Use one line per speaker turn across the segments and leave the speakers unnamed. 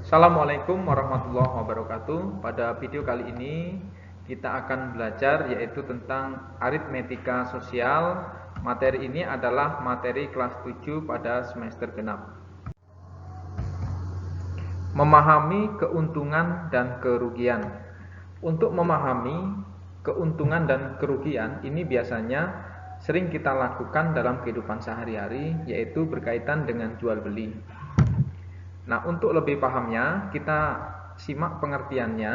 Assalamualaikum warahmatullahi wabarakatuh. Pada video kali ini kita akan belajar yaitu tentang aritmetika sosial. Materi ini adalah materi kelas 7 pada semester genap. Memahami keuntungan dan kerugian. Untuk memahami keuntungan dan kerugian ini biasanya sering kita lakukan dalam kehidupan sehari-hari, yaitu berkaitan dengan jual beli. Nah, untuk lebih pahamnya, kita simak pengertiannya.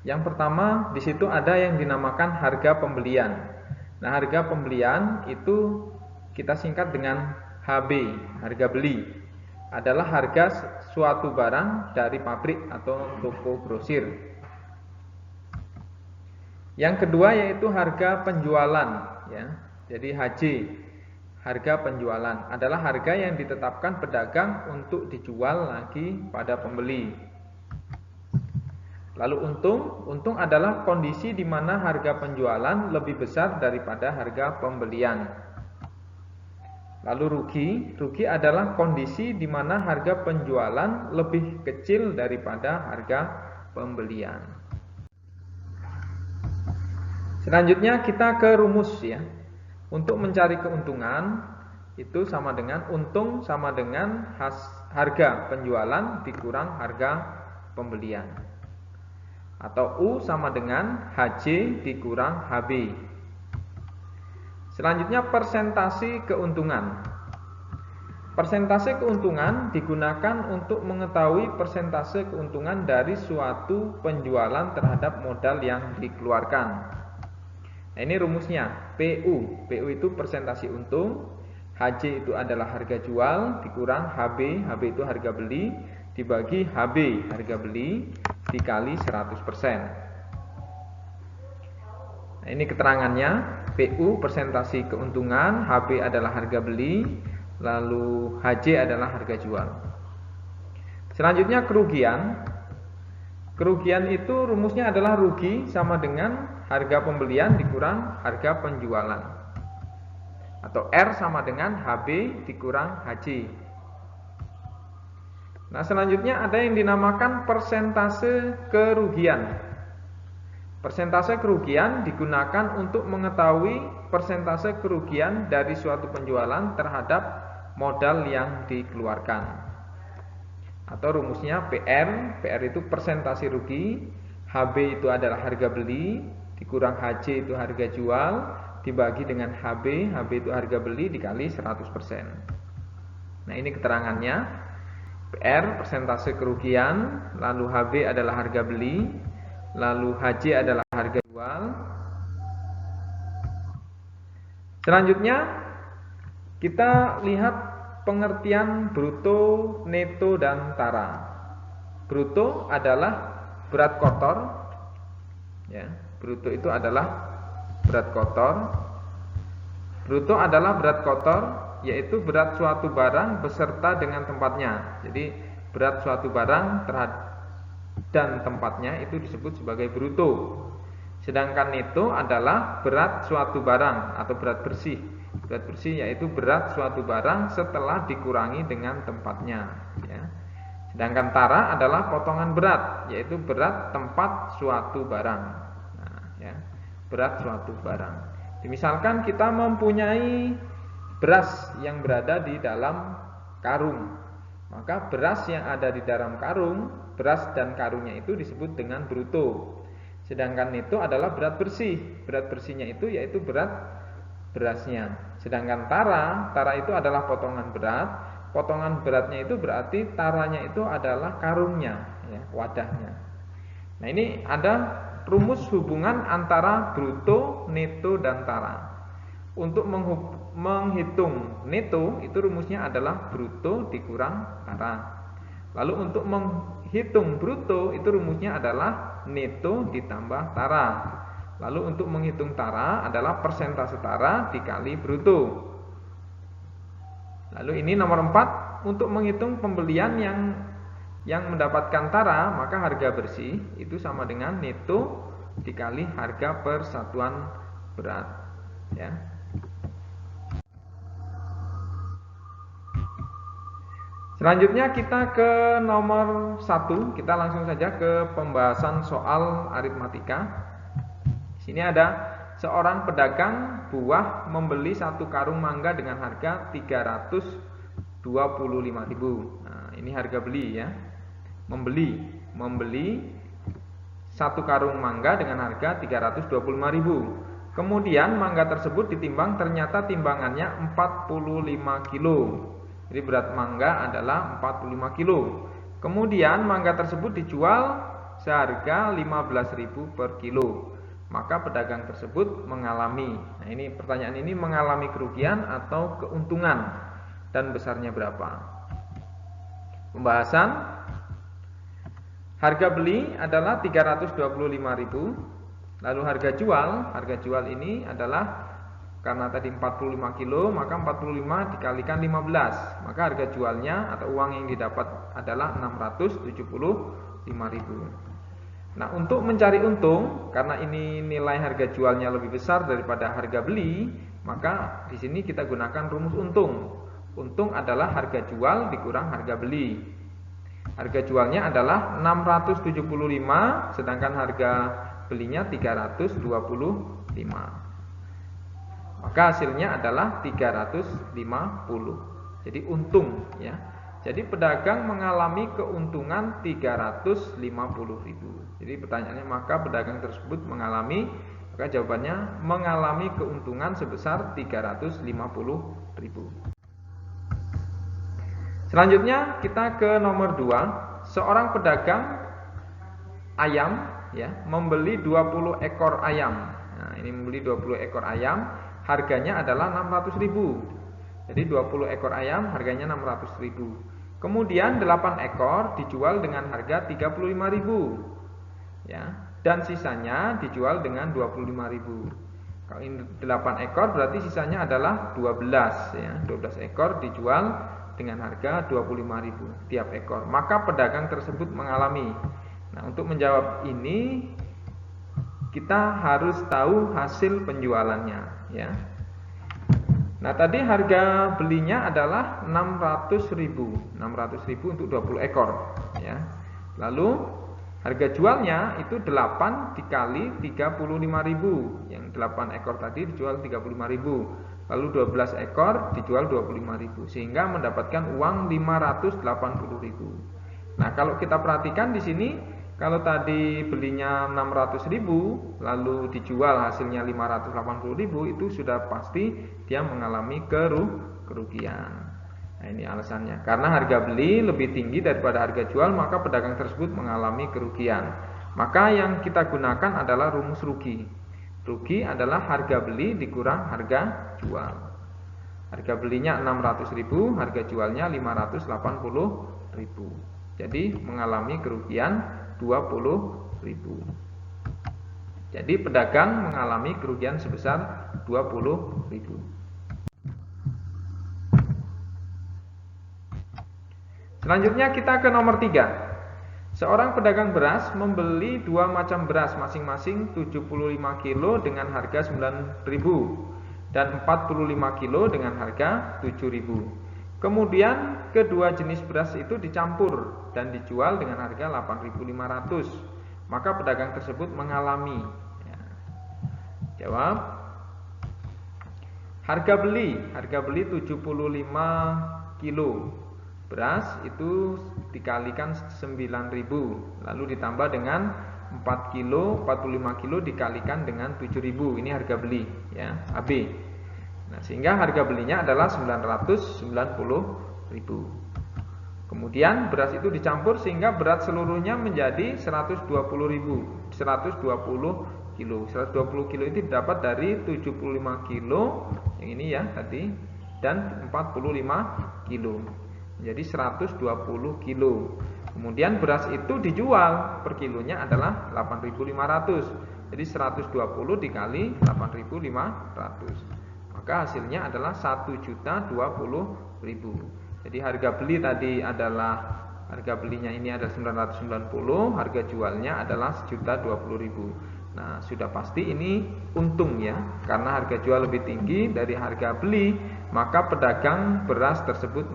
Yang pertama, di situ ada yang dinamakan harga pembelian. Nah, harga pembelian itu kita singkat dengan HB, harga beli. Adalah harga suatu barang dari pabrik atau toko grosir. Yang kedua yaitu harga penjualan, ya. Jadi HJ. Harga penjualan adalah harga yang ditetapkan pedagang untuk dijual lagi pada pembeli. Lalu untung adalah kondisi di mana harga penjualan lebih besar daripada harga pembelian. Lalu rugi adalah kondisi di mana harga penjualan lebih kecil daripada harga pembelian. Selanjutnya kita ke rumus ya. Untuk mencari keuntungan itu sama dengan untung sama dengan harga penjualan dikurang harga pembelian. Atau U sama dengan HJ dikurang HB. Selanjutnya persentase keuntungan. Persentase keuntungan digunakan untuk mengetahui persentase keuntungan dari suatu penjualan terhadap modal yang dikeluarkan. Nah, ini rumusnya, PU itu persentase untung, HJ itu adalah harga jual, dikurang HB itu harga beli, dibagi HB harga beli, dikali 100%. Nah, ini keterangannya, PU persentase keuntungan, HB adalah harga beli, lalu HJ adalah harga jual. Selanjutnya kerugian. Kerugian itu rumusnya adalah rugi sama dengan harga pembelian dikurang harga penjualan. Atau R sama dengan HB dikurang HJ. Nah, selanjutnya ada yang dinamakan persentase kerugian. Persentase kerugian digunakan untuk mengetahui persentase kerugian dari suatu penjualan terhadap modal yang dikeluarkan. Atau rumusnya PR itu persentase rugi, HB itu adalah harga beli, dikurang HJ itu harga jual, dibagi dengan HB itu harga beli dikali 100%. Nah, ini keterangannya. PR persentase kerugian, lalu HB adalah harga beli, lalu HJ adalah harga jual. Selanjutnya kita lihat pengertian bruto, neto, dan tara. Bruto adalah berat kotor, ya. Bruto itu adalah berat kotor. Bruto adalah berat kotor, yaitu berat suatu barang beserta dengan tempatnya. Jadi berat suatu barang dan tempatnya itu disebut sebagai bruto. Sedangkan neto adalah berat suatu barang atau berat bersih. Berat bersih yaitu berat suatu barang setelah dikurangi dengan tempatnya, ya. Sedangkan tara adalah potongan berat, yaitu berat tempat suatu barang. Nah, ya, berat suatu barang. Misalkan kita mempunyai beras yang berada di dalam karung, maka beras yang ada di dalam karung, beras dan karungnya itu disebut dengan bruto. Sedangkan neto adalah berat bersih. Berat bersihnya itu yaitu berat berasnya. Sedangkan tara itu adalah potongan berat. Potongan beratnya itu berarti taranya itu adalah karungnya, ya, wadahnya. Nah, ini ada rumus hubungan antara bruto, neto, dan tara. Untuk menghitung neto itu rumusnya adalah bruto dikurang tara. Lalu untuk menghitung bruto itu rumusnya adalah neto ditambah tara. Lalu untuk menghitung tara adalah persentase tara dikali bruto. Lalu ini nomor 4, untuk menghitung pembelian yang mendapatkan tara, maka harga bersih itu sama dengan neto dikali harga per satuan berat, ya. Selanjutnya kita ke nomor 1, kita langsung saja ke pembahasan soal aritmatika. Di sini ada seorang pedagang buah membeli 1 karung mangga dengan harga 325.000. Nah, ini harga beli ya. Membeli 1 karung mangga dengan harga 325.000. Kemudian mangga tersebut ditimbang, ternyata timbangannya 45 kilo. Jadi berat mangga adalah 45 kilo. Kemudian mangga tersebut dijual seharga 15.000 per kilo. Maka pedagang tersebut mengalami, nah ini pertanyaan ini, mengalami kerugian atau keuntungan dan besarnya berapa? Pembahasan. Harga beli adalah 325.000. Lalu harga jual ini adalah, karena tadi 45 kilo, maka 45 dikalikan 15. Maka harga jualnya atau uang yang didapat adalah 675.000. Nah, untuk mencari untung, karena ini nilai harga jualnya lebih besar daripada harga beli, maka di sini kita gunakan rumus untung. Untung adalah harga jual dikurang harga beli. Harga jualnya adalah 675, sedangkan harga belinya 325. Maka hasilnya adalah 350. Jadi untung ya. Jadi pedagang mengalami keuntungan 350.000. Jadi pertanyaannya, maka pedagang tersebut mengalami, maka jawabannya mengalami keuntungan sebesar 350.000. Selanjutnya kita ke nomor 2. Seorang pedagang ayam ya, membeli 20 ekor ayam. Nah, ini membeli 20 ekor ayam, harganya adalah 600.000. Jadi 20 ekor ayam harganya 600.000. Kemudian 8 ekor dijual dengan harga 35.000. Ya, dan sisanya dijual dengan 25.000. Kalau ini 8 ekor berarti sisanya adalah 12 ya. 12 ekor dijual dengan harga 25.000 tiap ekor. Maka pedagang tersebut mengalami. Nah, untuk menjawab ini kita harus tahu hasil penjualannya ya. Nah, tadi harga belinya adalah 600.000. 600.000 untuk 20 ekor ya. Lalu harga jualnya itu 8 dikali 35.000. Yang 8 ekor tadi dijual 35.000. Lalu 12 ekor dijual 25.000, sehingga mendapatkan uang 580.000. Nah, kalau kita perhatikan di sini, kalau tadi belinya 600.000 lalu dijual hasilnya 580.000, itu sudah pasti dia mengalami kerugian. Nah, ini alasannya. Karena harga beli lebih tinggi daripada harga jual, maka pedagang tersebut mengalami kerugian. Maka yang kita gunakan adalah rumus rugi. Rugi adalah harga beli dikurang harga jual. Harga belinya 600.000, harga jualnya 580.000. Jadi mengalami kerugian 20.000. Jadi pedagang mengalami kerugian sebesar 20.000. Selanjutnya kita ke nomor 3. Seorang pedagang beras membeli 2 macam beras masing-masing 75 kilo dengan harga 9.000 dan 45 kilo dengan harga 7.000. Kemudian kedua jenis beras itu dicampur dan dijual dengan harga 8.500. Maka pedagang tersebut mengalami ya. Jawab. Harga beli 75 kilo beras itu dikalikan 9.000, lalu ditambah dengan 4 kilo, 45 kilo dikalikan dengan 7.000. Ini harga beli ya, AB. Nah, sehingga harga belinya adalah 990.000. Kemudian beras itu dicampur sehingga berat seluruhnya menjadi 120.000. 120 kilo. 120 kilo itu didapat dari 75 kilo yang ini ya tadi, dan 45 kilo. Jadi 120 kilo. Kemudian beras itu dijual per kilonya adalah 8.500. Jadi 120 dikali 8.500. Maka hasilnya adalah 1.020.000. Jadi harga beli tadi adalah, harga belinya ini adalah 990, harga jualnya adalah 1.020.000. Nah, sudah pasti ini untung ya, karena harga jual lebih tinggi dari harga beli, maka pedagang beras tersebut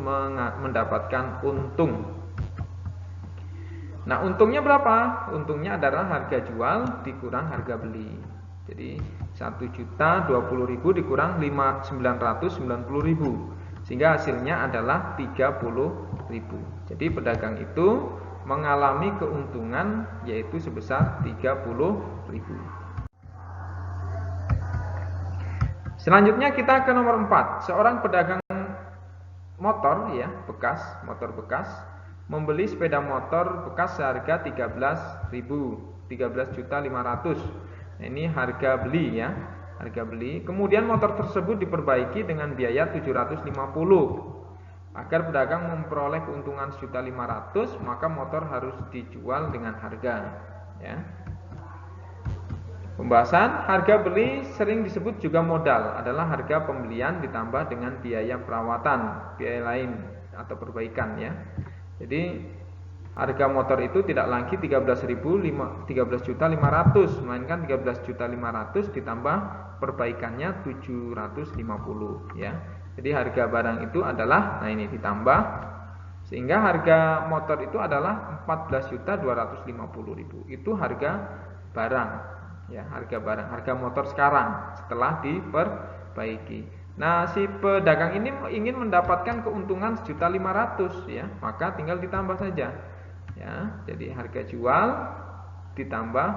mendapatkan untung. Nah, untungnya berapa? Untungnya adalah harga jual dikurang harga beli. Jadi 1.020.000 dikurang 990.000, sehingga hasilnya adalah 30.000. Jadi pedagang itu mengalami keuntungan yaitu sebesar 30.000. Selanjutnya kita ke nomor 4. Seorang pedagang motor bekas, motor bekas, membeli sepeda motor bekas seharga 13.500. Nah, ini harga beli harga beli. Kemudian motor tersebut diperbaiki dengan biaya 750. Agar pedagang memperoleh keuntungan 1.500.000, maka motor harus dijual dengan harga Pembahasan harga beli sering disebut juga modal, adalah harga pembelian ditambah dengan biaya perawatan, biaya lain atau perbaikan Jadi harga motor itu tidak lagi 13.500.000, melainkan 13.500.000 ditambah perbaikannya 750 Jadi harga barang itu adalah ini ditambah, sehingga harga motor itu adalah 14.250.000. Itu harga barang harga motor sekarang setelah diperbaiki. Nah, si pedagang ini ingin mendapatkan keuntungan 1.500.000 maka tinggal ditambah saja jadi harga jual ditambah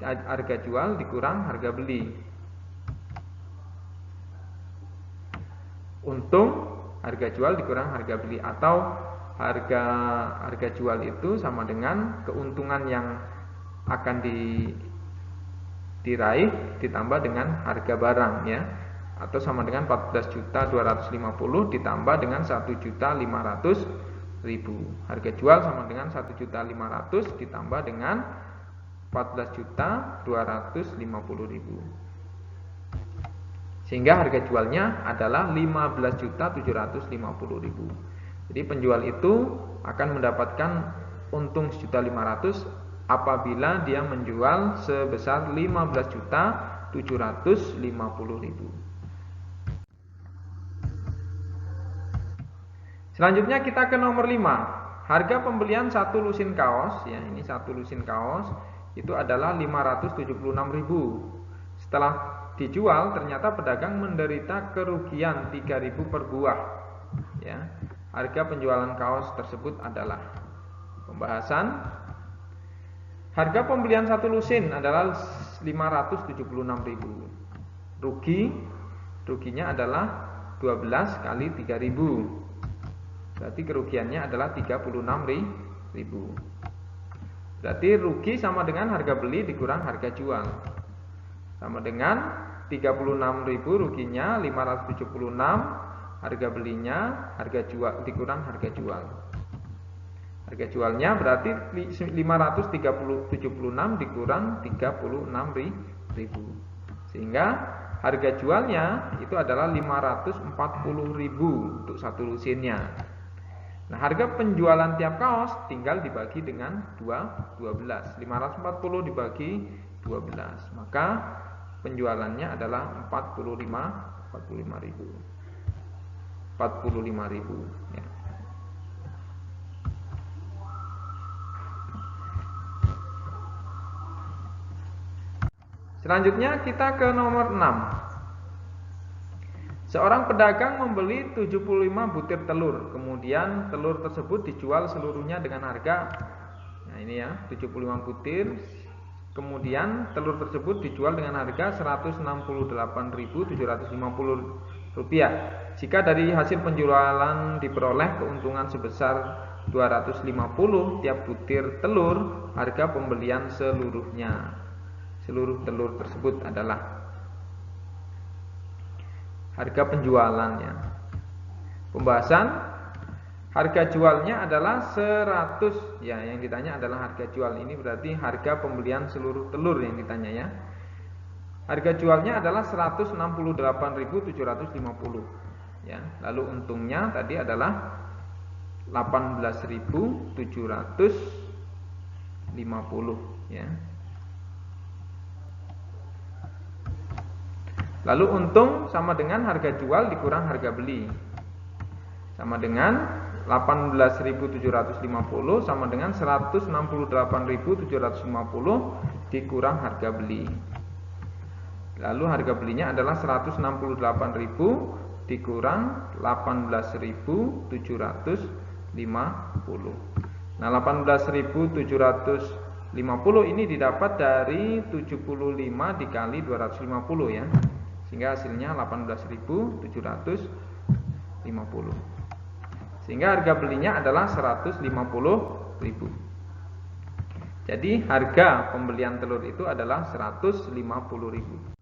harga jual dikurang harga beli. Untung harga jual dikurang harga beli, atau harga jual itu sama dengan keuntungan yang akan diraih ditambah dengan harga barang atau sama dengan 14.250 ditambah dengan 1.500.000. Harga jual sama dengan 1.500.000 ditambah dengan 14.250.000, sehingga harga jualnya adalah 15.750.000. Jadi penjual itu akan mendapatkan untung 1.500.000 apabila dia menjual sebesar 15.750.000. Selanjutnya kita ke nomor 5. Harga pembelian satu lusin kaos ini satu lusin kaos itu adalah 576.000. Setelah dijual ternyata pedagang menderita kerugian 3.000 per buah Harga penjualan kaos tersebut adalah pembahasan. Harga pembelian satu lusin adalah 576.000. Ruginya adalah 12 kali 3.000. Berarti kerugiannya adalah 36.000. Berarti rugi sama dengan harga beli dikurang harga jual. Sama dengan 36.000 ruginya, 576 harga belinya, harga jual dikurang harga jual. Harga jualnya berarti 576 dikurang 36.000, sehingga harga jualnya itu adalah 540.000 untuk satu lusinnya. Nah, harga penjualan tiap kaos tinggal dibagi dengan 12. 540 dibagi 12, maka penjualannya adalah 45.000 Selanjutnya kita ke nomor 6. Seorang pedagang membeli 75 butir telur. Kemudian telur tersebut dijual seluruhnya dengan harga 75 butir. Kemudian telur tersebut dijual dengan harga Rp168.750. Jika dari hasil penjualan diperoleh keuntungan sebesar 250 tiap butir telur, harga pembelian seluruh telur tersebut adalah harga penjualannya. Pembahasan harga jualnya adalah 100 yang ditanya adalah harga jual. Ini berarti harga pembelian seluruh telur yang ditanya Harga jualnya adalah 168.750 Lalu untungnya tadi adalah 18.750 Lalu untung sama dengan harga jual dikurang harga beli. Sama dengan 18.750 sama dengan 168.750 dikurang harga beli. Lalu harga belinya adalah 168.000 dikurang 18.750. Nah, 18.750 ini didapat dari 75 dikali 250 ya. Sehingga hasilnya 18.750. Sehingga harga belinya adalah 150.000. Jadi harga pembelian telur itu adalah 150.000.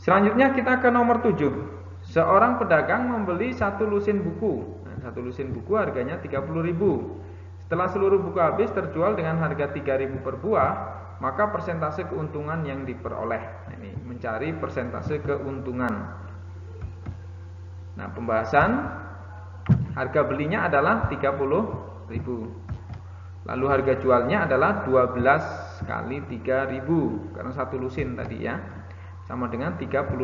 Selanjutnya kita ke nomor 7. Seorang pedagang membeli satu lusin buku. Nah, satu lusin buku harganya 30.000. Setelah seluruh buku habis terjual dengan harga 3.000 per buah, maka persentase keuntungan yang diperoleh. Nah, ini mencari persentase keuntungan. Nah, pembahasan harga belinya adalah 30.000. Lalu harga jualnya adalah 12 kali 3.000 karena satu lusin tadi ya. Sama dengan 36.000.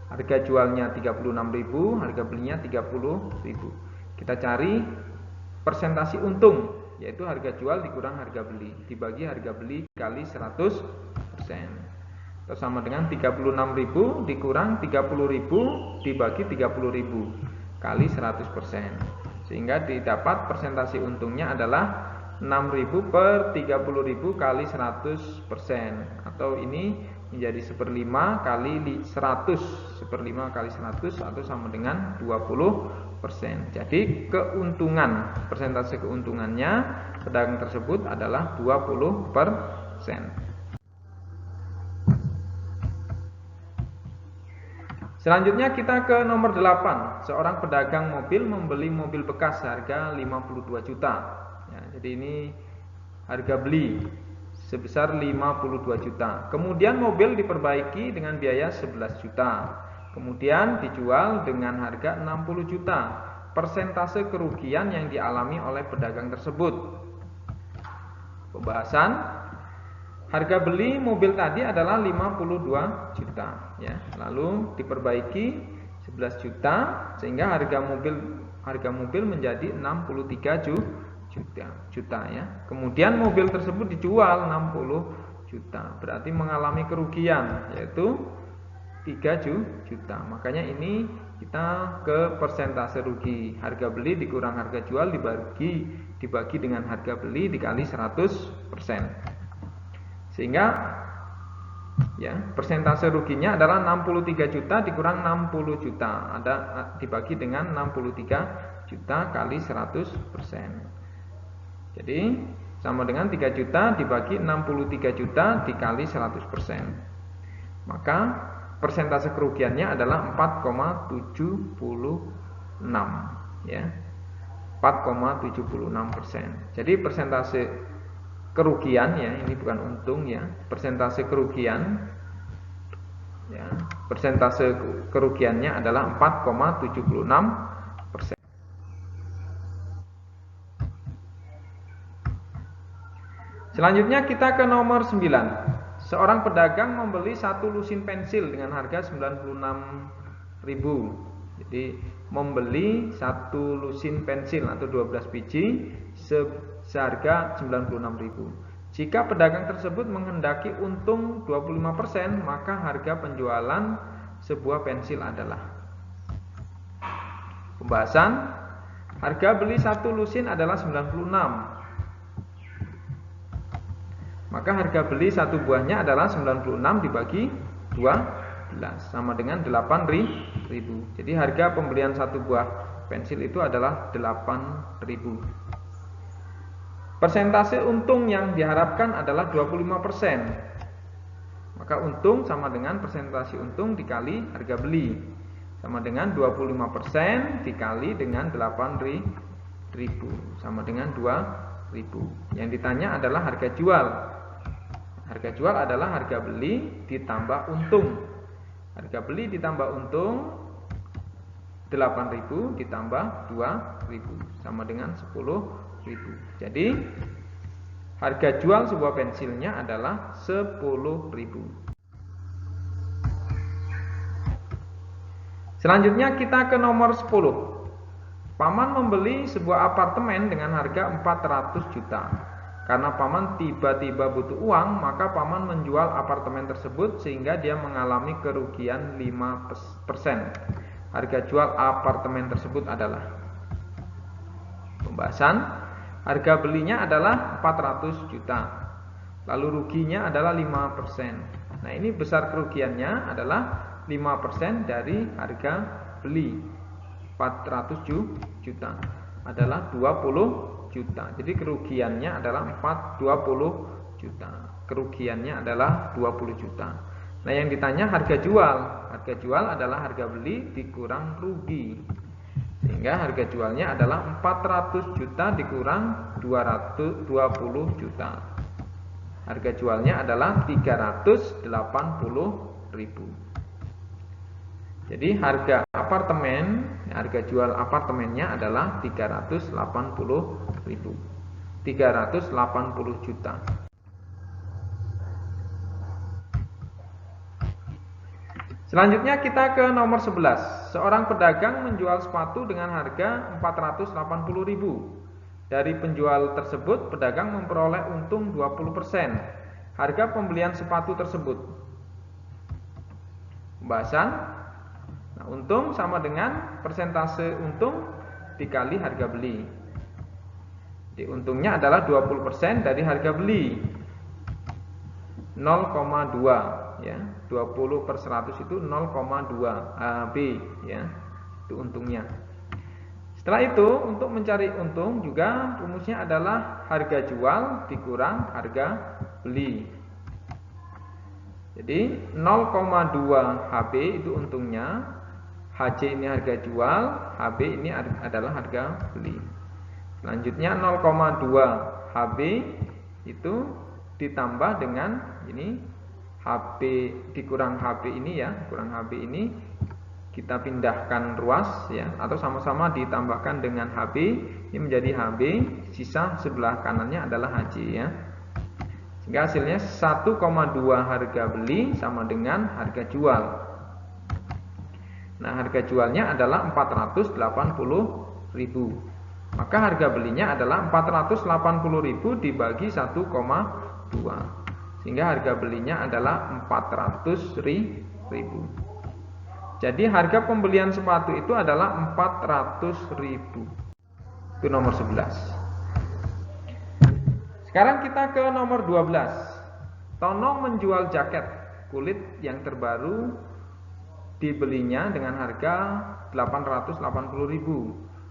Harga jualnya 36.000, harga belinya 30.000. Kita cari persentase untung, yaitu harga jual dikurang harga beli dibagi harga beli kali 100%. Itu sama dengan 36.000 dikurang 30.000 dibagi 30.000 kali 100%. Sehingga didapat persentase untungnya adalah 6.000 per 30.000 kali 100%, atau ini menjadi 1/5 kali 100, 1/5 kali 100 atau sama dengan 20%. Jadi keuntungan, persentase keuntungannya pedagang tersebut adalah 20%. Selanjutnya kita ke nomor 8. Seorang pedagang mobil membeli mobil bekas harga 52 juta. Ya, jadi ini harga beli sebesar 52 juta. Kemudian mobil diperbaiki dengan biaya 11 juta. Kemudian dijual dengan harga 60 juta. Persentase kerugian yang dialami oleh pedagang tersebut. Pembahasan harga beli mobil tadi adalah 52 juta ya. Lalu diperbaiki 11 juta sehingga harga mobil menjadi 63 juta ya. Kemudian mobil tersebut dijual 60 juta. Berarti mengalami kerugian yaitu 3 juta. Makanya ini kita ke persentase rugi. Harga beli dikurang harga jual dibagi dengan harga beli dikali 100%. Sehingga ya, persentase ruginya adalah 63 juta dikurang 60 juta. Ada dibagi dengan 63 juta kali 100%. Jadi sama dengan 3 juta dibagi 63 juta dikali 100%. Maka persentase kerugiannya adalah 4,76 ya. 4,76%. Jadi persentase kerugian ya, ini bukan untung ya. Persentase kerugian ya, persentase kerugiannya adalah 4,76%. Selanjutnya kita ke nomor 9. Seorang pedagang membeli satu lusin pensil dengan harga 96.000. Jadi membeli satu lusin pensil atau 12 biji seharga 96.000. Jika pedagang tersebut menghendaki untung 25%, maka harga penjualan sebuah pensil adalah. Pembahasan harga beli satu lusin adalah 96. Maka harga beli satu buahnya adalah 96 dibagi 12 sama dengan 8.000. Jadi harga pembelian satu buah pensil itu adalah 8.000. Persentase untung yang diharapkan adalah 25%. Maka untung sama dengan persentase untung dikali harga beli. Sama dengan 25% dikali dengan 8.000 sama dengan 2.000. Yang ditanya adalah harga jual. Harga jual adalah harga beli ditambah untung. Harga beli ditambah untung 8.000 ditambah 2.000 sama dengan 10.000. Jadi Harga jual sebuah pensilnya adalah 10.000. Selanjutnya kita ke nomor 10. Paman membeli sebuah apartemen dengan harga 400 juta. Karena paman tiba-tiba butuh uang, maka paman menjual apartemen tersebut sehingga dia mengalami kerugian 5%. Harga jual apartemen tersebut adalah. Pembahasan, harga belinya adalah 400 juta. Lalu ruginya adalah 5%. Nah, ini besar kerugiannya adalah 5% dari harga beli. 400 juta adalah 20 juta. Jadi kerugiannya adalah 20 juta. Kerugiannya adalah 20 juta. Nah, yang ditanya harga jual. Harga jual adalah harga beli dikurang rugi. Sehingga harga jualnya adalah 400 juta dikurang 220 juta. Harga jualnya adalah 380.000. Jadi harga apartemen, harga jual apartemennya adalah 380.000. 380 juta. Selanjutnya kita ke nomor 11. Seorang pedagang menjual sepatu dengan harga 480.000. Dari penjual tersebut, pedagang memperoleh untung 20%. Harga pembelian sepatu tersebut. Pembahasan. Nah, untung sama dengan persentase untung dikali harga beli. Jadi untungnya adalah 20% dari harga beli. 0,2 ya. 20 per 100 itu 0,2 B ya. Itu untungnya. Setelah itu untuk mencari untung juga rumusnya adalah harga jual dikurang harga beli. Jadi 0,2 HB itu untungnya. HC ini harga jual, HB ini adalah harga beli. Selanjutnya 0,2 HB itu ditambah dengan ini HB dikurang HB ini ya, kurang HB ini kita pindahkan ruas ya, atau sama-sama ditambahkan dengan HB, ini menjadi HB, sisa sebelah kanannya adalah HC ya. Sehingga hasilnya 1,2 harga beli sama dengan harga jual. Nah, harga jualnya adalah 480.000. Maka harga belinya adalah 480.000 dibagi 1,2. Sehingga harga belinya adalah 400.000. Jadi harga pembelian sepatu itu adalah 400.000. Itu nomor 11. Sekarang kita ke nomor 12. Tono menjual jaket kulit yang terbaru dibelinya dengan harga 880.000.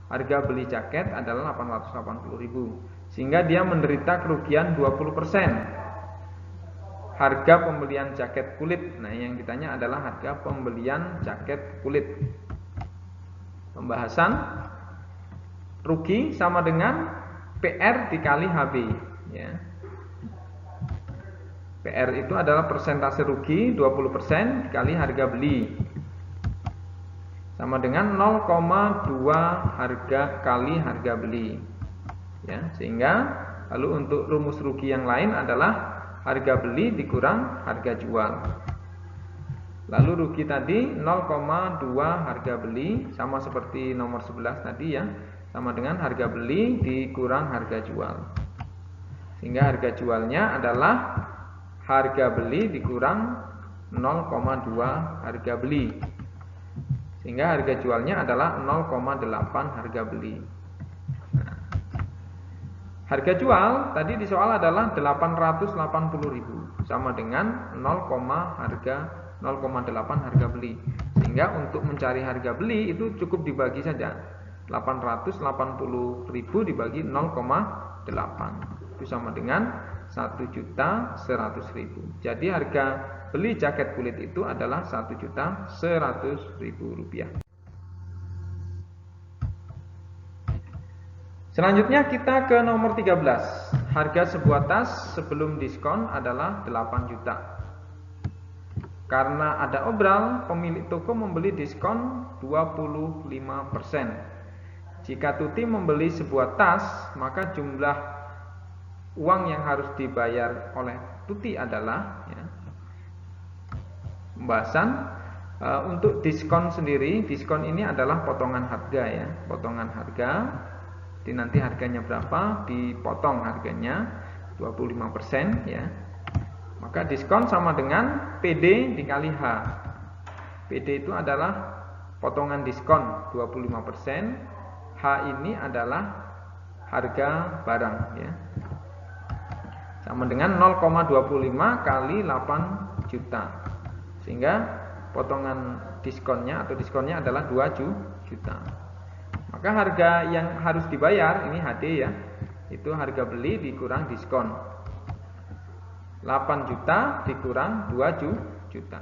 Harga beli jaket adalah 880.000. Sehingga dia menderita kerugian 20%. Harga pembelian jaket kulit. Nah, yang ditanya adalah harga pembelian jaket kulit. Pembahasan, rugi sama dengan PR dikali HB ya. PR itu adalah persentase rugi 20% dikali harga beli. Sama dengan 0,2 harga kali harga beli ya, sehingga lalu untuk rumus rugi yang lain adalah harga beli dikurang harga jual. Lalu rugi tadi 0,2 harga beli sama seperti nomor 11 tadi ya, sama dengan harga beli dikurang harga jual. Sehingga harga jualnya adalah harga beli dikurang 0,2 harga beli. Sehingga harga jualnya adalah 0,8 harga beli. Nah, harga jual tadi di soal adalah 880.000 sama dengan 0,8 harga beli. Sehingga untuk mencari harga beli itu cukup dibagi saja. 880.000 dibagi 0,8 itu sama dengan 1.100.000. Jadi harga beli jaket kulit itu adalah 1.100.000 rupiah. Selanjutnya kita ke nomor 13. Harga sebuah tas sebelum diskon adalah 8 juta. Karena ada obral, pemilik toko membeli diskon 25%. Jika Tuti membeli sebuah tas, maka jumlah uang yang harus dibayar oleh Tuti adalah ya, pembahasan untuk diskon sendiri. Diskon ini adalah potongan harga ya, potongan harga. Jadi nanti harganya berapa, dipotong harganya 25% ya. Maka diskon sama dengan PD dikali H. PD itu adalah potongan diskon 25%. H ini adalah harga barang ya. Sama dengan 0,25 kali 8 juta. Sehingga potongan diskonnya atau diskonnya adalah 2 juta. Maka harga yang harus dibayar ini HD ya, itu harga beli dikurang diskon. 8 juta dikurang 2 juta.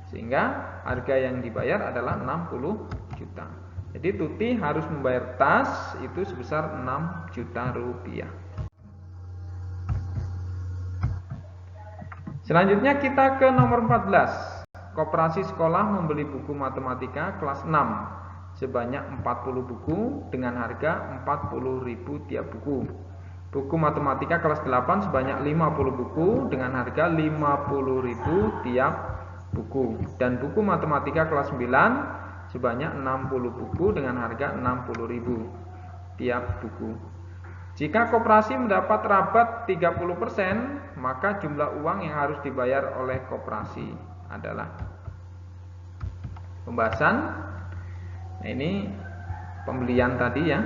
Sehingga harga yang dibayar adalah 60 juta. Jadi Tuti harus membayar tas itu sebesar 6 juta rupiah. Selanjutnya kita ke nomor 14. Koperasi sekolah membeli buku matematika kelas 6 sebanyak 40 buku dengan harga 40.000 tiap buku. Buku matematika kelas 8 sebanyak 50 buku dengan harga 50.000 tiap buku. Dan buku matematika kelas 9 sebanyak 60 buku dengan harga 60.000 tiap buku. Jika koperasi mendapat rabat 30%, maka jumlah uang yang harus dibayar oleh koperasi adalah pembahasan. Nah, ini pembelian tadi ya.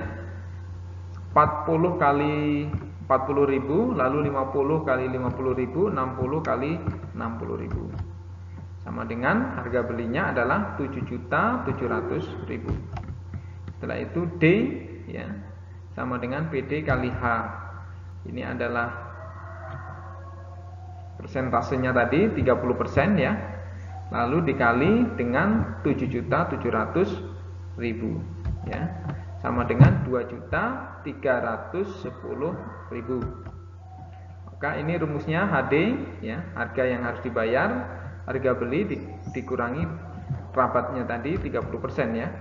40 kali 40.000, lalu 50 kali 50.000, 60 kali 60.000. Sama dengan harga belinya adalah 7.700.000. Setelah itu D ya, sama dengan PD kali H. Ini adalah persentasenya tadi 30% ya. Lalu dikali dengan 7.700.000 ya. Sama dengan 2.310.000. Maka ini rumusnya HD ya, harga yang harus dibayar, harga beli dikurangi rabatnya tadi 30% ya.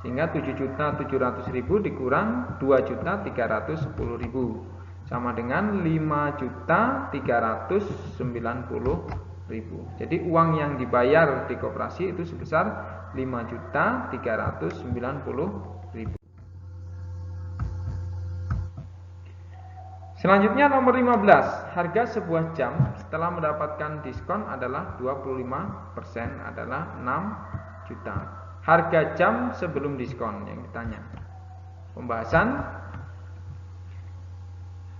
Sehingga 7.700.000 dikurang 2.310.000 sama dengan 5.390.000. Jadi uang yang dibayar di koperasi itu sebesar 5.390.000. Selanjutnya nomor 15. Harga sebuah jam setelah mendapatkan diskon adalah 25% adalah 6 juta. Harga jam sebelum diskon yang ditanya. Pembahasan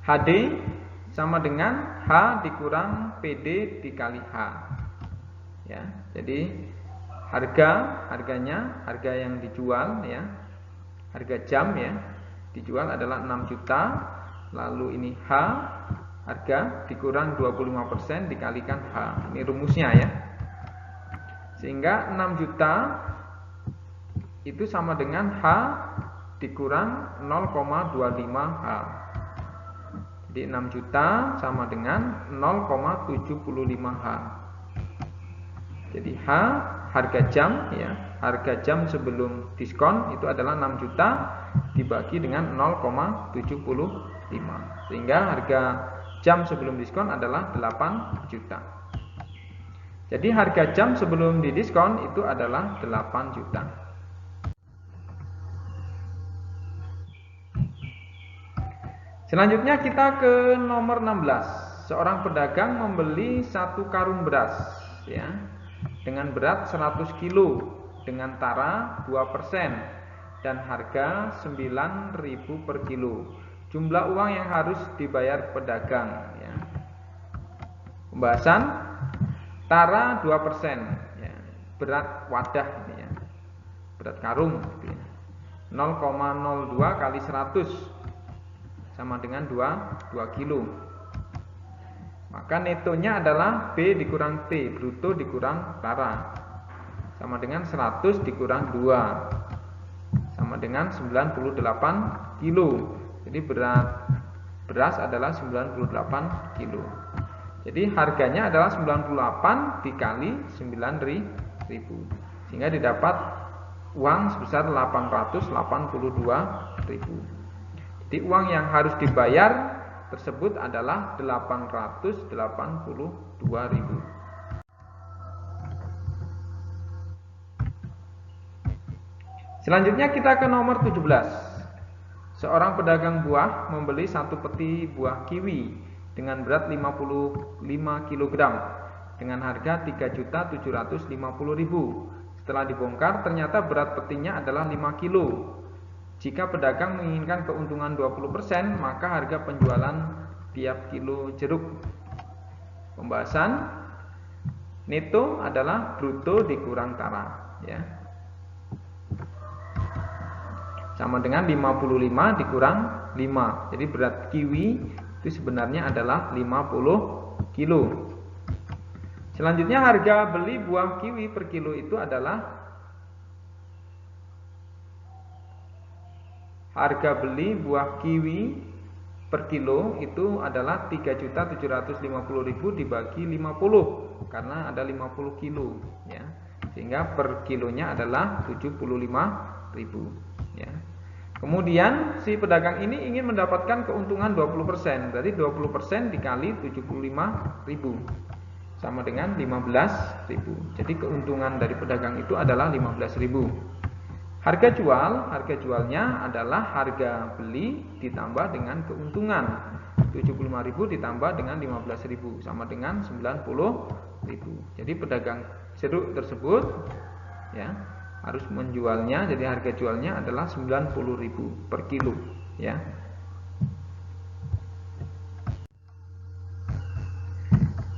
HD sama dengan H dikurang PD dikali H. Ya, jadi harganya yang dijual ya. Harga jam ya dijual adalah 6 juta. Lalu ini H, harga dikurang 25% dikalikan H. Ini rumusnya ya. Sehingga 6 juta itu sama dengan H dikurang 0,25 H. Jadi 6 juta sama dengan 0,75 H. Jadi H harga jam ya, harga jam sebelum diskon itu adalah 6 juta dibagi dengan 0,75. Sehingga harga jam sebelum diskon adalah 8 juta. Jadi harga jam sebelum didiskon itu adalah 8 juta. Selanjutnya kita ke nomor 16. Seorang pedagang membeli 1 karung beras ya, dengan berat 100 kilo dengan tara 2% dan harga 9.000 per kilo. Jumlah uang yang harus dibayar pedagang ya. Pembahasan tara 2% ya, berat wadah ini ya, berat karung gitu ya. 0,02 kali 100 sama dengan 2 kilo. Maka netonya adalah B dikurang T, bruto dikurang tara, sama dengan 100 dikurang 2 sama dengan 98 kilo. Jadi beras adalah 98 kilo. Jadi harganya adalah 98 dikali 9.000, sehingga didapat uang sebesar 882.000. Jadi uang yang harus dibayar tersebut adalah 882.000. Selanjutnya kita ke nomor 17. Seorang pedagang buah membeli satu peti buah kiwi dengan berat 55 kg dengan harga 3.750.000. Setelah dibongkar ternyata berat petinya adalah 5 kg. Jika pedagang menginginkan keuntungan 20%, maka harga penjualan tiap kilo jeruk. Pembahasan neto adalah bruto dikurang tara, ya. Sama dengan 55 dikurang 5. Jadi berat kiwi itu sebenarnya adalah 50 kilo. Selanjutnya harga beli buah kiwi per kilo itu adalah harga beli buah kiwi per kilo itu adalah 3.750.000 dibagi 50 karena ada 50 kilo, ya. Sehingga per kilonya adalah 75.000, ya. Kemudian si pedagang ini ingin mendapatkan keuntungan 20%. Berarti 20% dikali 75.000 sama dengan 15.000. Jadi keuntungan dari pedagang itu adalah 15.000. Harga jualnya adalah harga beli ditambah dengan keuntungan. 75.000 ditambah dengan 15.000 sama dengan 90.000. Jadi pedagang jeruk tersebut, ya, harus menjualnya, jadi harga jualnya adalah 90.000 per kilo, ya.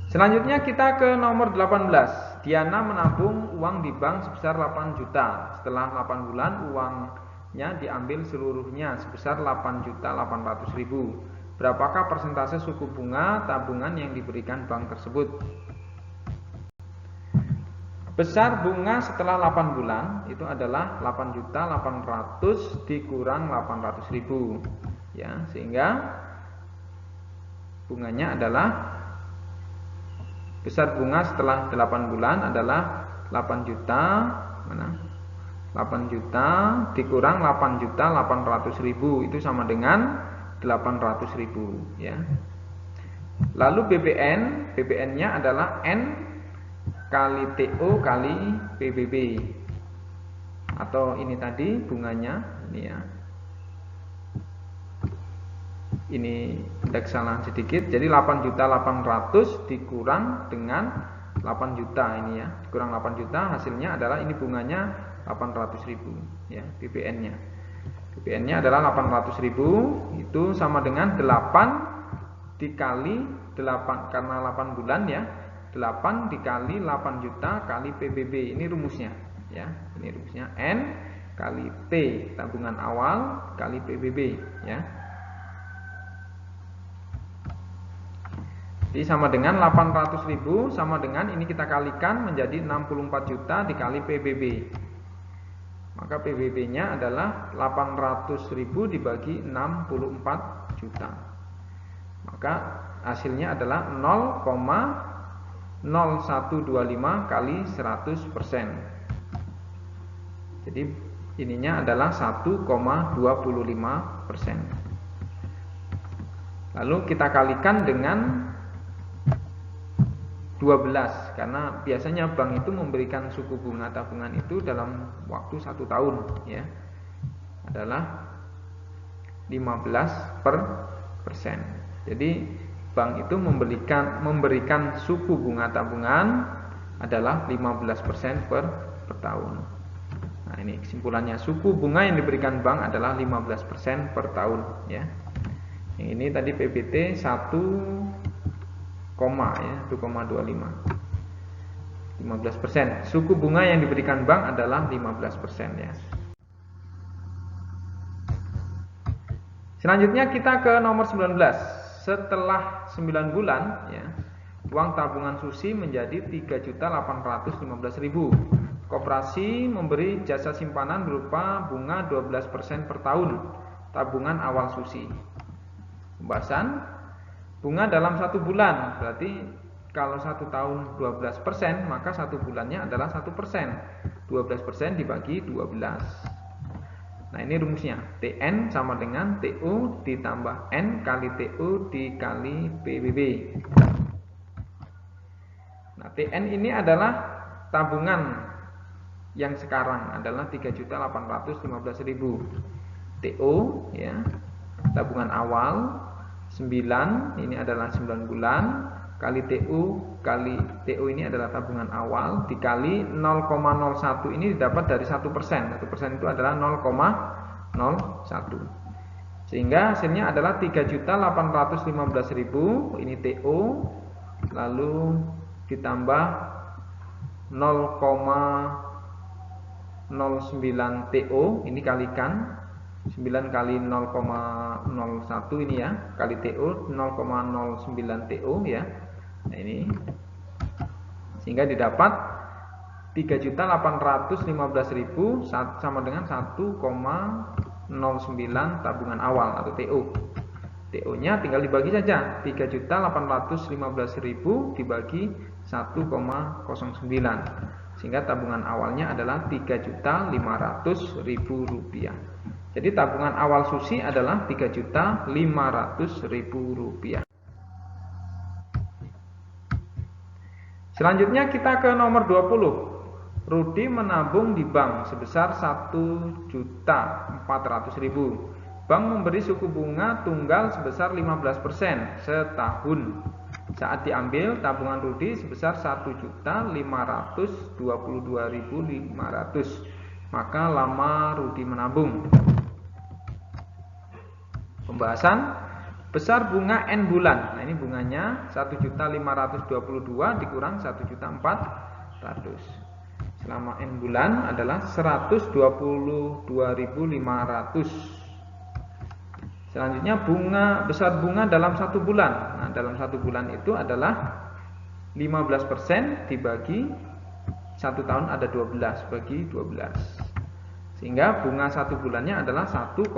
Selanjutnya kita ke nomor 18. Diana menabung uang di bank sebesar 8 juta. Setelah 8 bulan uangnya diambil seluruhnya sebesar 8.800.000. Berapakah persentase suku bunga tabungan yang diberikan bank tersebut? Besar bunga setelah 8 bulan itu adalah 8.800.000 dikurang 800.000, ya, sehingga bunganya adalah besar bunga setelah 8 bulan adalah 8 juta, mana? 8 juta dikurang 8.800.000 itu sama dengan 800.000, ya. Lalu BBN-nya adalah N kali TO kali PBB. Atau ini tadi bunganya, ini, ya. Ini ada kesalahan sedikit. Jadi 8.800.000 dikurang dengan 8 juta ini, ya. Dikurang 8 juta hasilnya adalah ini bunganya 800.000, ya, BBN-nya. BBN-nya adalah 800.000 itu sama dengan 8 dikali 8 karena 8 bulan, ya. 8 dikali 8 juta kali PBB. Ini rumusnya, ya. Ini rumusnya N kali T tabungan awal kali PBB, ya. Jadi sama dengan 800.000 sama dengan ini kita kalikan menjadi 64 juta dikali PBB. Maka PBB-nya adalah 800.000 dibagi 64 juta. Maka hasilnya adalah 0,0125 kali 100%. Jadi ininya adalah 1,25%. Lalu kita kalikan dengan 12 karena biasanya bank itu memberikan suku bunga tabungan itu dalam waktu 1 tahun, ya, adalah 15%. Jadi bank itu memberikan suku bunga tabungan adalah 15% per tahun. Nah, ini kesimpulannya, suku bunga yang diberikan bank adalah 15% per tahun, ya. Yang ini tadi PBT 1,25 15%. Suku bunga yang diberikan bank adalah 15%, ya. Selanjutnya kita ke nomor 19. Setelah 9 bulan, ya, uang tabungan Susi menjadi 3.815.000. Koperasi memberi jasa simpanan berupa bunga 12% per tahun tabungan awal Susi. Pembahasan bunga dalam 1 bulan, berarti kalau 1 tahun 12%, maka 1 bulannya adalah 1%. 12% dibagi 12. Nah, ini rumusnya. TN sama dengan TO ditambah N kali TO dikali PBB. Nah, TN ini adalah tabungan yang sekarang adalah 3.815.000. TO ya, tabungan awal 9, ini adalah 9 bulan kali TO ini adalah tabungan awal dikali 0,01 ini didapat dari 1%. 1% itu adalah 0,01. Sehingga hasilnya adalah 3.815.000 ini TO, lalu ditambah 0,09 TO ini kalikan 9 kali 0,01 ini ya, kali TO 0,09 TO ya. Nah, ini sehingga didapat 3.815.000 sama dengan 1,09 tabungan awal atau TO. TO-nya tinggal dibagi saja, 3.815.000 dibagi 1,09 sehingga tabungan awalnya adalah 3.500.000 rupiah. Jadi tabungan awal Susi adalah 3.500.000 rupiah. Selanjutnya kita ke nomor 20. Rudi menabung di bank sebesar 1.400.000. Bank memberi suku bunga tunggal sebesar 15% setahun. Saat diambil, tabungan Rudi sebesar 1.522.500. Maka lama Rudi menabung. Pembahasan besar bunga N bulan. Nah, ini bunganya 1.522 dikurang 1.400. Selama N bulan adalah 122.500. Selanjutnya besar bunga dalam 1 bulan. Nah, dalam 1 bulan itu adalah 15% dibagi 1 tahun ada 12 bagi 12. Sehingga bunga 1 bulannya adalah 1,25%.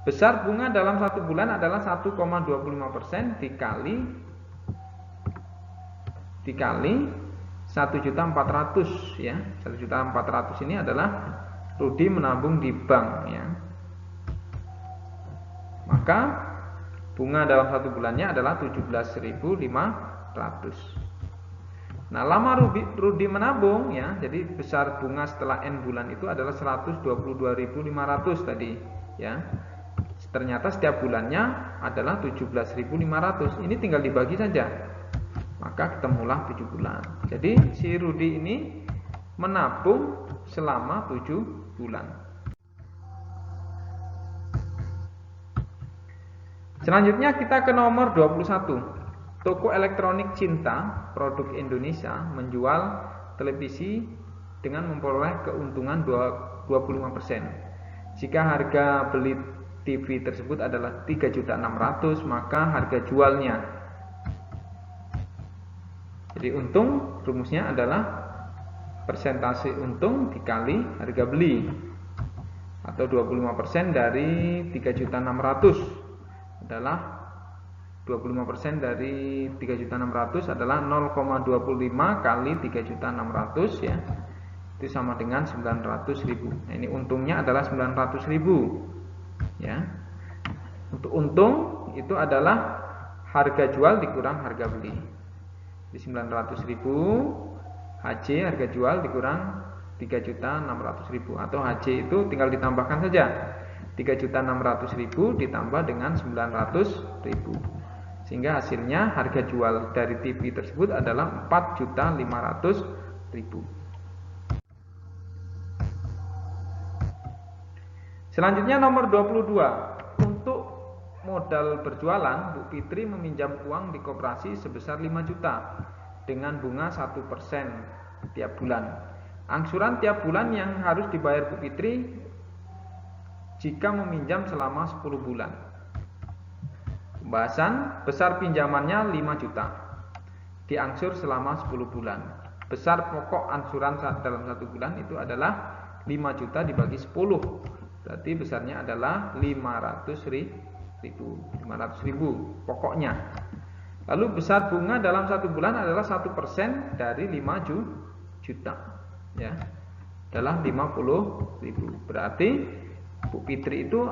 Besar bunga dalam 1 bulan adalah 1,25% dikali 1.400 ya. 1.400 ini adalah Rudi menabung di bank ya. Maka bunga dalam 1 bulannya adalah 17.500. Nah, lama Rudi menabung ya. Jadi besar bunga setelah N bulan itu adalah 122.500 tadi ya. Ternyata setiap bulannya adalah 17.500. Ini tinggal dibagi saja. Maka ketemulah 7 bulan. Jadi si Rudi ini menabung selama 7 bulan. Selanjutnya kita ke nomor 21. Toko elektronik Cinta produk Indonesia menjual televisi dengan memperoleh keuntungan 25%. Jika harga beli TV tersebut adalah 3.600.000, maka harga jualnya. Jadi untung rumusnya adalah persentase untung dikali harga beli atau 25% dari 3.600.000 adalah 25% dari 3.600.000 adalah 0,25 kali 3.600.000 ya. Itu sama dengan 900.000. Nah, ini untungnya adalah 900.000 ya. Untuk untung itu adalah harga jual dikurang harga beli. Di 900.000 HC harga jual dikurang 3.600.000 atau HC itu tinggal ditambahkan saja 3.600.000 ditambah dengan 900.000 sehingga hasilnya harga jual dari TV tersebut adalah 4.500.000. Selanjutnya nomor 22. Untuk modal berjualan, Bu Fitri meminjam uang di koperasi sebesar 5 juta dengan bunga 1% tiap bulan. Angsuran tiap bulan yang harus dibayar Bu Fitri jika meminjam selama 10 bulan. Pembahasan besar pinjamannya 5 juta. Diangsur selama 10 bulan. Besar pokok angsuran dalam 1 bulan itu adalah 5 juta dibagi 10. Berarti besarnya adalah 500.000 pokoknya. Lalu besar bunga dalam 1 bulan adalah 1% dari 5 juta ya. adalah 50.000. Berarti Bu Fitri itu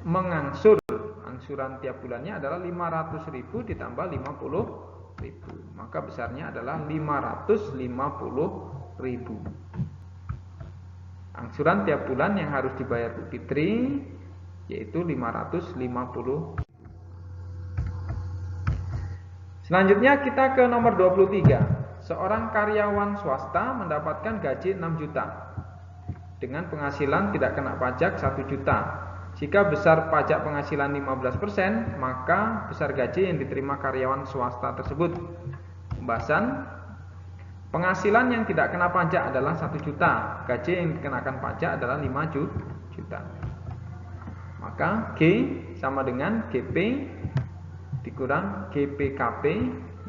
mengangsur, angsuran tiap bulannya adalah 500.000 ditambah 50.000. Maka besarnya adalah 550.000. Angsuran tiap bulan yang harus dibayar Bu Fitri yaitu 550. Selanjutnya kita ke nomor 23. Seorang karyawan swasta mendapatkan gaji 6 juta dengan penghasilan tidak kena pajak 1 juta. Jika besar pajak penghasilan 15%, maka besar gaji yang diterima karyawan swasta tersebut. Pembahasan, penghasilan yang tidak kena pajak adalah 1 juta. Gaji yang dikenakan pajak adalah 5 juta. Maka G sama dengan GP dikurang GPKP,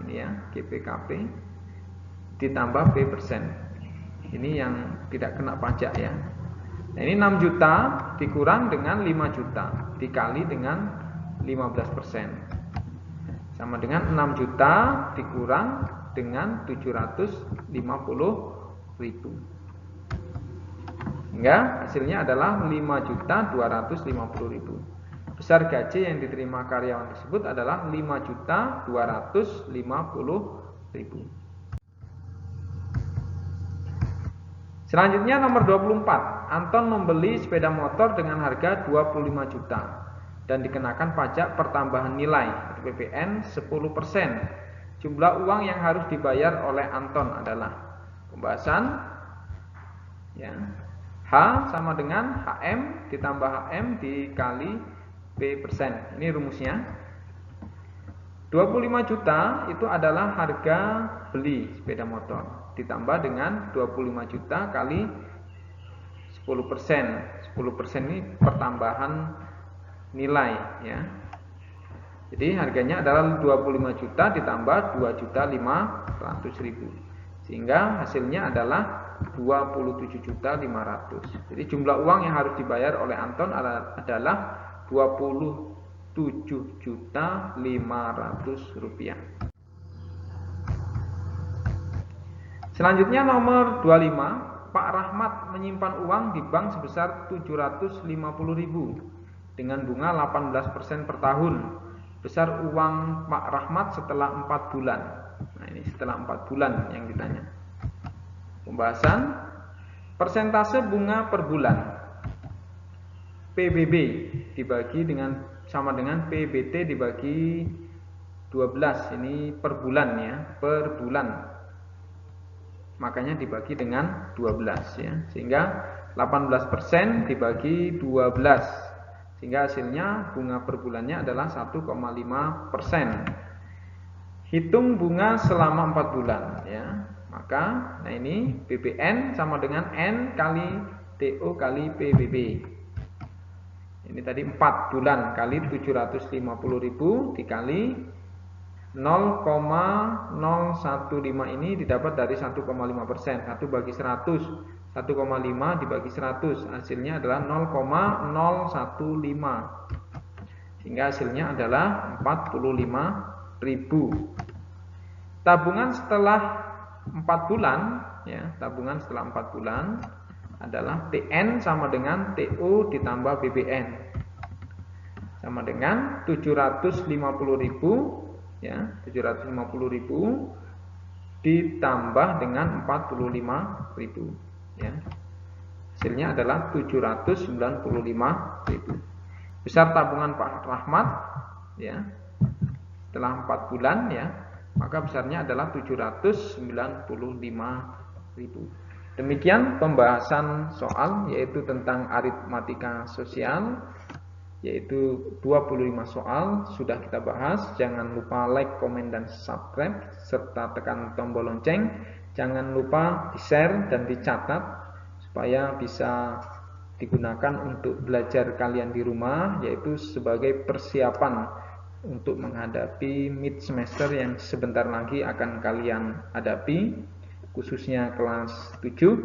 ini ya, GPKP ditambah P persen. Ini yang tidak kena pajak ya. Nah, ini 6 juta dikurang dengan 5 juta dikali dengan 15%. Sama dengan 6 juta dikurang dengan 750.000. Hingga hasilnya adalah 5.250.000. Besar gaji yang diterima karyawan tersebut adalah 5.250.000. Selanjutnya nomor 24. Anton membeli sepeda motor dengan harga 25 juta dan dikenakan pajak pertambahan nilai PPN 10%. Jumlah uang yang harus dibayar oleh Anton adalah, pembahasan ya, H sama dengan HM ditambah HM dikali P persen. Ini rumusnya. 25 juta itu adalah harga beli sepeda motor ditambah dengan 25 juta kali 10%. 10% ini pertambahan nilai ya. Jadi harganya adalah 25 juta ditambah 2.500.000. Sehingga hasilnya adalah 27.500.000. Jadi jumlah uang yang harus dibayar oleh Anton adalah 27.500.000 rupiah. Selanjutnya nomor 25. Pak Rahmat menyimpan uang di bank sebesar 750.000 dengan bunga 18% per tahun. Besar uang Pak Rahmat setelah 4 bulan. Nah, ini setelah 4 bulan yang ditanya. Pembahasan, persentase bunga per bulan. PBB dibagi dengan sama dengan PBT dibagi 12. Ini per bulan ya, per bulan. Makanya dibagi dengan 12 ya. Sehingga 18% dibagi 12. Sehingga hasilnya bunga per bulannya adalah 1,5%. Hitung bunga selama 4 bulan ya. Maka nah ini BBN sama dengan N kali TO kali PBB. Ini tadi 4 bulan kali 750.000 dikali 0,015 ini didapat dari 1,5%. 1 bagi 100, 1,5 dibagi 100, hasilnya adalah 0,015. Sehingga hasilnya adalah 45.000. Tabungan setelah 4 bulan ya, tabungan setelah 4 bulan adalah TN sama dengan TO ditambah BBN sama dengan 750.000 ya, 750.000 ditambah dengan 45.000 ya. Hasilnya adalah 795.000. Besar tabungan Pak Rahmat ya setelah 4 bulan ya, maka besarnya adalah 795.000. Demikian pembahasan soal yaitu tentang aritmatika sosial, yaitu 25 soal sudah kita bahas. Jangan lupa like, komen, dan subscribe serta tekan tombol lonceng. Jangan lupa di-share dan dicatat supaya bisa digunakan untuk belajar kalian di rumah, yaitu sebagai persiapan untuk menghadapi mid semester yang sebentar lagi akan kalian hadapi, khususnya kelas 7.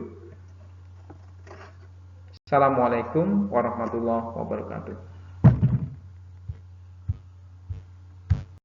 Assalamualaikum warahmatullahi wabarakatuh.